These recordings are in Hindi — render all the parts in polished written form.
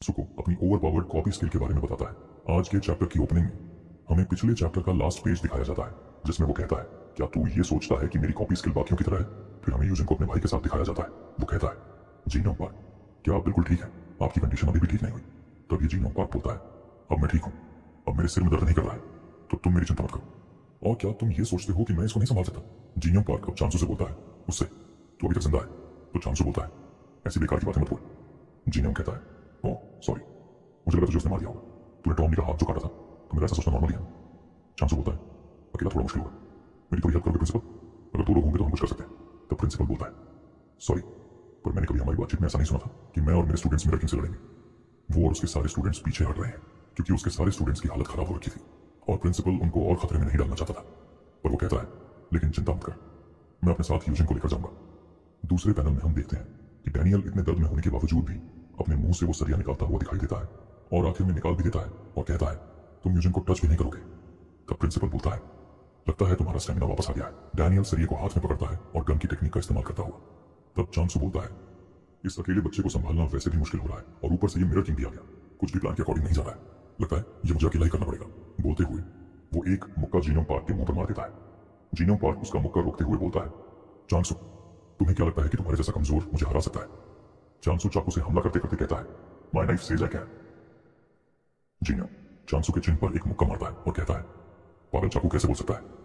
चांसू को अपनी ओवरपावर्ड कॉपी स्किल के बारे में बताता है। आज के चैप्टर की ओपनिंग में हमें पिछले चैप्टर का लास्ट पेज दिखाया जाता है, जिसमें वो कहता है, क्या तू ये सोचता है कि मेरी कॉपी स्किल बाकियों की तरह है? फिर हमें यूजन को अपने भाई के साथ दिखाया जाता है। वो कहता है, जीनोम पार्क, क्या आप बिल्कुल ठीक है? आपकी कंडीशन अभी भी ठीक नहीं हुई। तब ये जीनोम पार्क बोलता है, अब मैं ठीक हूँ, अब मेरे सिर में दर्द नहीं कर रहा है, तो तुम मेरी चिंता मत करो। और क्या तुम ये सोचते हो कि मैं इसको नहीं संभाल सकता? जीनोम पार्क अब चांसू से बोलता है, उससे, तू अभी तक जिंदा है। तो चांसू बोलता है, ऐसी बेकार की बातें मत बोल। जीनोम कहता है, ओह सॉरी, मुझे लगा तुझे उसने मार दिया होगा। तूने टॉमी का हाथ जो काटा था, तो मेरा ऐसा सोचना नॉर्मल है। चांसू बोलता है, अकेला थोड़ा मुश्किल होगा, मेरी थोड़ी हेल्प करोगे प्रिंसिपल? अगर तू लोग होंगे तो हम कुछ कर सकते हैं। तब प्रिंसिपल बोलता है, सॉरी, पर मैंने कभी हमारी बातचीत में ऐसा नहीं सुना था कि मैं और मेरे स्टूडेंट्स मिरर किंग से लड़ेंगे। वो और उसके सारे स्टूडेंट्स पीछे हट रहे हैं क्योंकि उसके सारे स्टूडेंट्स की हालत खराब हो रखी थी और प्रिंसिपल उनको और खतरे में नहीं डालना चाहता था। पर वो कहता है, लेकिन चिंता मत कर, मैं अपने साथ यूजन को लेकर जाऊंगा। दूसरे पैनल में हम देखते हैं कि डैनियल इतने दर्द में होने के बावजूद भी अपने मुंह से वो सरिया निकालता हुआ दिखाई देता है और आखिर में निकाल भी देता है और कहता है, तुम यूजन को टच भी नहीं करोगे। तब प्रिंसिपल बोलता है, लगता है तुम्हारा स्टेमिना वापस आ गया है। डैनियल सरिये को हाथ में पकड़ता है और गन की टेक्निक का इस्तेमाल करता हुआ। तब चांसू बोलता है, इस अकेले बच्चे को संभालना वैसे भी मुश्किल हो रहा है और ऊपर से ये मिरर किंग भी आ गया, कुछ भी प्लान के अकॉर्डिंग नहीं जा रहा है। लगता है ये मुझे अकेला ही करना पड़ेगा। बोलते हुए वो एक मुक्का जीनोम पार्क के मुंह पर मार देता है। जीनोम पार्क उसका मुक्का रोकते हुए बोलता है, चांसू, तुम्हें क्या लगता है कि तुम्हारे जैसा कमजोर मुझे हरा सकता है? चांसू चाकू से हमला करते करते कहता है, my knife says I can. जीनोम चांसू के चिन पर एक मुक्का मारता है और कहता है, पागल चाकू कैसे बोल सकता है?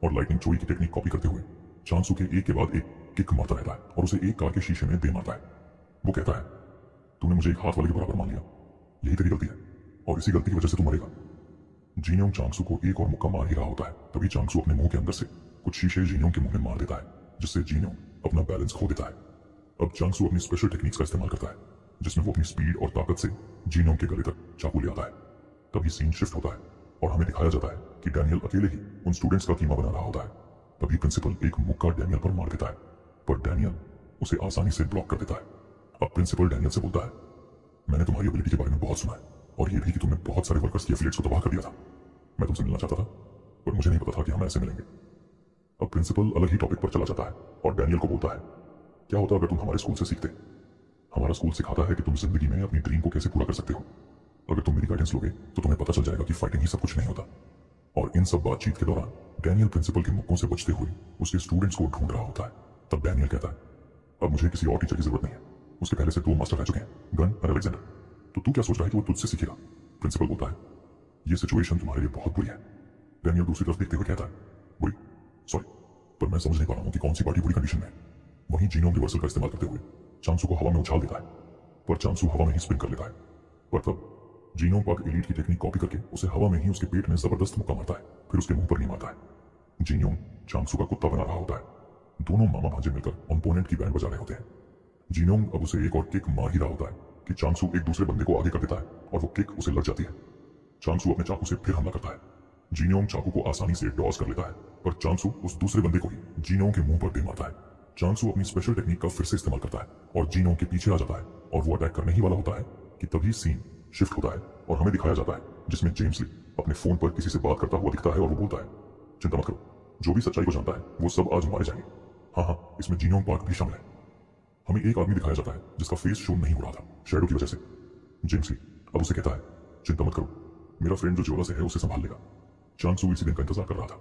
और लाइटनिंग चोरी की टेक्निक कॉपी करते हुए चांसू के एक के बाद एक किक मारता रहता है और उसे एक कार के शीशे में दे मारता है। वो कहता है, तूने मुझे एक हाथ वाले के बराबर मान लिया, यही तेरी गलती है और इसी गलती की वजह से तू मरेगा। जीनोम चांसू को एक और मुक्का मार ही रहा होता है, तभी चांसू अपने मुंह के अंदर से कुछ शीशे जीनोम के मुंह में मार देता है, जिससे जीनोम अपना बैलेंस खो देता है। अब चांसू अपनी स्पेशल टेक्निक्स का इस्तेमाल करता है, जिसमें वो अपनी स्पीड और ताकत से जीनोम के गले तक चाकू ले आता है। तभी सीन शिफ्ट होता है और हमें दिखाया जाता है कि डैनियल अकेले ही उन स्टूडेंट्स का कीमा बना रहा होता है। तभी प्रिंसिपल एक मुक्का डैनियल पर मार देता है, पर डैनियल उसे आसानी से ब्लॉक कर देता है। अब प्रिंसिपल डैनियल से बोलता है, मैंने तुम्हारी एबिलिटी के बारे में बहुत सुना है और ये भी कि तुमने बहुत सारे वर्कर्स की एफिलिएट्स को तबाह कर दिया था। मैं तुमसे मिलना चाहता था, पर मुझे नहीं पता था कि हम ऐसे मिलेंगे। अब प्रिंसिपल अलग ही टॉपिक पर चला जाता है और डैनियल को बोलता है, क्या होता अगर तुम हमारे स्कूल से सीखते? हमारा स्कूल सिखाता है कि तुम जिंदगी में अपनी ड्रीम को कैसे पूरा कर सकते हो। अगर तुम मेरी गाइडेंस लोगे तो तुम्हें पता चल जाएगा कि फाइटिंग ही सब कुछ नहीं होता। और इन सब बातचीत के दौरान डैनियल प्रिंसिपल के मुक्कों से बचते हुए उसके स्टूडेंट्स को ढूंढ रहा होता है। तब डैनियल कहता है, अब मुझे किसी और टीचर की जरूरत नहीं है, उसके पहले से 2 मास्टर रह चुके हैं, गन और अलेक्जेंडर। तो तू क्या सोच रहा है कि वो तुझसे सीखेगा? प्रिंसिपल बोलता है, ये सिचुएशन तुम्हारे लिए बहुत बुरी है। डैनियल दूसरी तरफ देखते हुए कहता है, बुरी? सॉरी, पर मैं समझ नहीं पा रहा हूँ कि कौन सी पार्टी बुरी कंडीशन में है। वहीं जीनोम रिवर्सल का इस्तेमाल करते हुए चांसू को हवा में उछाल देता है, पर चांसू हवा में ही स्पिन कर लेता है। पर तब जीनोम पार्क एलीट की टेक्निक कॉपी करके उसे हवा में ही उसके पेट में जबरदस्त मुक्का मारता है, फिर उसके मुंह पर नहीं मारता है। जीनोम चांसू का कुत्ता बना रहा होता है। दोनों मामा भांजे मिलकर ओपोनेंट की बैंड बजा रहे होते हैं। जीनोम अब उसे एक और किक मार ही रहा होता है कि चांसू एक दूसरे बंदे को आगे कर देता है और वो किक उसे लग जाती है। चांसू अपने चाकू से फिर हमला करता है। जीनोम चाकू को आसानी से डॉज कर लेता है, पर चांसू उस दूसरे बंदे को ही जीनोम के मुंह पर दे मारता है। चांसू अपनी स्पेशल टेक्निक का फिर से इस्तेमाल करता है और जीनोम के पीछे आ जाता है और वो अटैक करने ही वाला होता है कि तभी सीन शिफ्ट होता है और हमें दिखाया जाता है जिसमें जेम्स ली अपने फोन पर किसी से बात करता हुआ दिखता है और वो बोलता है, चिंता मत करो, जो भी सच्चाई को जानता है वो सब आज मारे जाएंगे। हाँ, इसमें जीनोम पार्क भी शामिल है। हमें एक आदमी दिखाया जाता है जिसका फेस शो नहीं हो रहा था शैडो की वजह से। जेम्स ली अब उसे कहता है, चिंता मत करो, मेरा फ्रेंड जो जोला से है उसे संभाल लेगा। चांसू इसी दिन का इंतजार कर रहा था।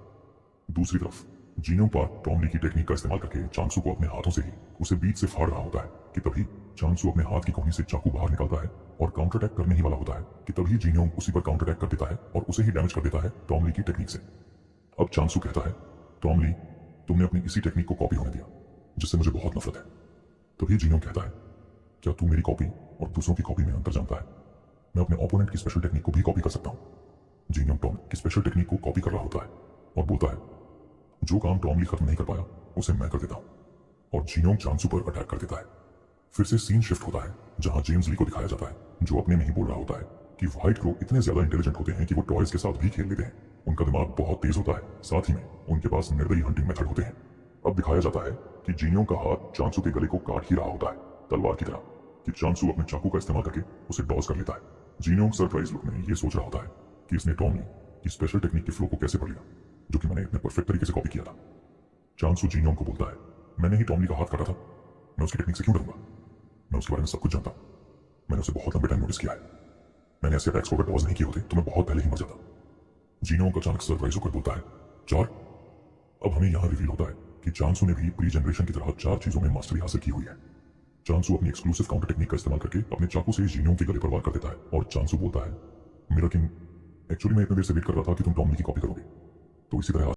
दूसरी तरफ जीनोम पार्क टॉम ली की टेक्निक का इस्तेमाल करके चांसू को अपने हाथों से ही उसे बीच से फाड़ रहा होता है कि तभी चांसू अपने हाथ की कोहनी से चाकू बाहर निकालता है और काउंटर अटैक करने ही वाला होता है कि तभी जीनोम उसी पर काउंटर अटैक कर देता है और उसे ही डैमेज कर देता है टॉम ली की टेक्निक से। अब चांसू कहता है, टॉम ली, तुमने अपनी इसी टेक्निक को कॉपी होने दिया जिससे मुझे बहुत नफरत है। तभी जीनोम कहता है, क्या तू मेरी कॉपी और दूसरों की कॉपी में अंतर जानता है? मैं अपने ओपोनेंट की स्पेशल टेक्निक को भी कॉपी कर सकता हूँ। जीनोम टॉम की स्पेशल टेक्निक को कॉपी कर रहा होता है और बोलता है, जो काम टॉम ली खत्म नहीं कर पाया उसे मैं कर देता हूं। और जीनोम चांसू पर अटैक कर देता है। फिर से सीन शिफ्ट होता है जहां जेम्स ली को दिखाया जाता है जो अपने में ही बोल रहा होता है कि व्हाइट क्रो इतने ज्यादा इंटेलिजेंट होते हैं कि वो टॉयज के साथ भी खेल लेते हैं। उनका दिमाग बहुत तेज होता है, साथ ही में उनके पास निर्दयी हंटिंग मेथड होते हैं। अब दिखाया जाता है कि जीनोम का हाथ चांसू के गले को काट ही रहा होता है तलवार की तरह, कि चांसू अपने चाकू का इस्तेमाल करके उसे डॉज कर लेता है। जीनोम सरप्राइज लुक में ये सोच रहा होता है कि इसने टॉम ली की स्पेशल टेक्निक के फ्लो को कैसे पढ़ लिया जो कि मैंने इतने परफेक्ट तरीके से कॉपी किया था। चांसू जीनोम को बोलता है, मैंने ही टॉम ली का हाथ काटा था, मैं उसकी टेक्निक से क्यों डरूंगा? मैं उसके बारे में सब कुछ जानता हूं। मैंने मैंने उसे बहुत लंबे टाइम नोटिस किया है। मैंने ऐसे अटैक्स को अगर पॉज नहीं किए होते तो मैं बहुत पहले ही मर जाता। जीनोंग अचानक सरप्राइज होकर बोलता है, चार। अब हमें यहाँ रिवील होता है कि चांसू ने भी प्री जनरेशन की तरह 4 चीजों में मास्टरी हासिल की हुई है। चांसू अपनी एक्सक्लूसिव काउंटर टेक्निक का इस्तेमाल करके अपने चाकू से जीनोंग के गले पर वार कर देता है और चांसू बोलता है, मेरा किंग, एक्चुअली मैं इतने देर से वेट कर रहा था कि तुम टॉम ली की कॉपी करोगे, तो इसी तरह